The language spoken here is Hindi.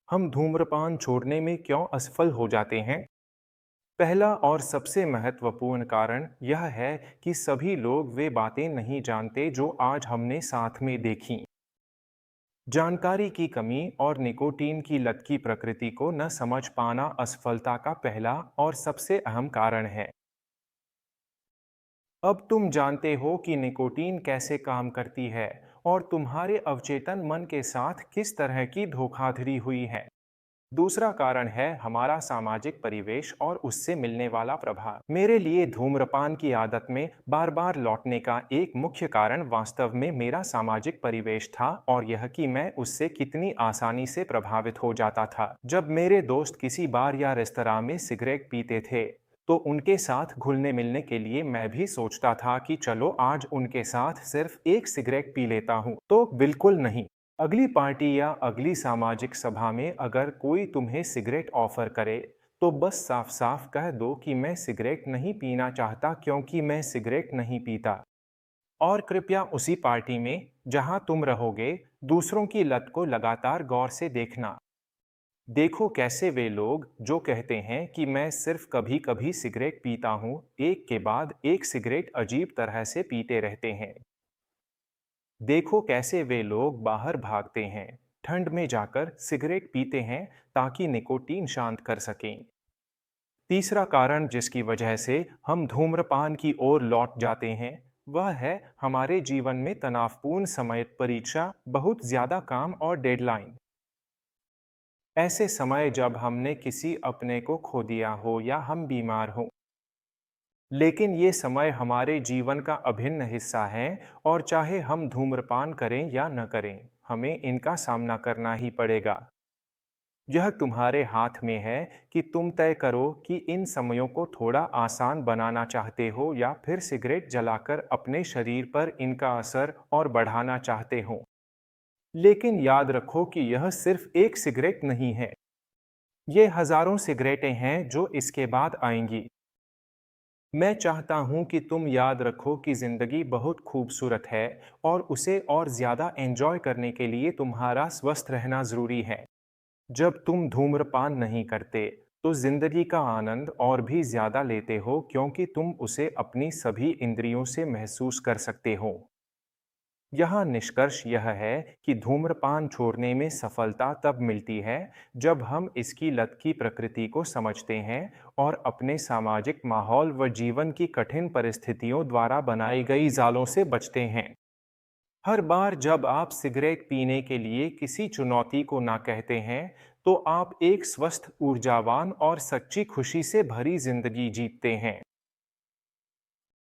हम धूम्रपान छोड़ने में क्यों असफल हो जाते हैं? पहला और सबसे महत्वपूर्ण कारण यह है कि सभी लोग वे बातें नहीं जानते जो आज हमने साथ में देखी। जानकारी की कमी और निकोटीन की लत की प्रकृति को न समझ पाना असफलता का पहला और सबसे अहम कारण है। अब तुम जानते हो कि निकोटीन कैसे काम करती है और तुम्हारे अवचेतन मन के साथ किस तरह की धोखाधड़ी हुई है। दूसरा कारण है हमारा सामाजिक परिवेश और उससे मिलने वाला प्रभाव। मेरे लिए धूम्रपान की आदत में बार बार लौटने का एक मुख्य कारण वास्तव में मेरा सामाजिक परिवेश था और यह कि मैं उससे कितनी आसानी से प्रभावित हो जाता था। जब मेरे दोस्त किसी बार या रेस्तरां में सिगरेट पीते थे तो उनके साथ घुलने मिलने के लिए मैं भी सोचता था कि चलो आज उनके साथ सिर्फ एक सिगरेट पी लेता हूँ। तो बिल्कुल नहीं। अगली पार्टी या अगली सामाजिक सभा में अगर कोई तुम्हें सिगरेट ऑफर करे तो बस साफ साफ कह दो कि मैं सिगरेट नहीं पीना चाहता क्योंकि मैं सिगरेट नहीं पीता। और कृपया उसी पार्टी में जहां तुम रहोगे दूसरों की लत को लगातार गौर से देखना। देखो कैसे वे लोग जो कहते हैं कि मैं सिर्फ कभी कभी सिगरेट पीता हूँ एक के बाद एक सिगरेट अजीब तरह से पीते रहते हैं। देखो कैसे वे लोग बाहर भागते हैं, ठंड में जाकर सिगरेट पीते हैं ताकि निकोटीन शांत कर सकें। तीसरा कारण जिसकी वजह से हम धूम्रपान की ओर लौट जाते हैं वह है हमारे जीवन में तनावपूर्ण समय, परीक्षा, बहुत ज्यादा काम और डेडलाइन। ऐसे समय जब हमने किसी अपने को खो दिया हो या हम बीमार हो। लेकिन ये समय हमारे जीवन का अभिन्न हिस्सा है और चाहे हम धूम्रपान करें या न करें, हमें इनका सामना करना ही पड़ेगा। यह तुम्हारे हाथ में है कि तुम तय करो कि इन समयों को थोड़ा आसान बनाना चाहते हो या फिर सिगरेट जलाकर अपने शरीर पर इनका असर और बढ़ाना चाहते हो। लेकिन याद रखो कि यह सिर्फ एक सिगरेट नहीं है, ये हजारों सिगरेटें हैं जो इसके बाद आएंगी। मैं चाहता हूं कि तुम याद रखो कि जिंदगी बहुत खूबसूरत है और उसे और ज्यादा एंजॉय करने के लिए तुम्हारा स्वस्थ रहना जरूरी है। जब तुम धूम्रपान नहीं करते तो जिंदगी का आनंद और भी ज्यादा लेते हो क्योंकि तुम उसे अपनी सभी इंद्रियों से महसूस कर सकते हो। यहाँ निष्कर्ष यह है कि धूम्रपान छोड़ने में सफलता तब मिलती है जब हम इसकी लत की प्रकृति को समझते हैं और अपने सामाजिक माहौल व जीवन की कठिन परिस्थितियों द्वारा बनाई गई जालों से बचते हैं। हर बार जब आप सिगरेट पीने के लिए किसी चुनौती को ना कहते हैं तो आप एक स्वस्थ, ऊर्जावान और सच्ची खुशी से भरी जिंदगी जीते हैं।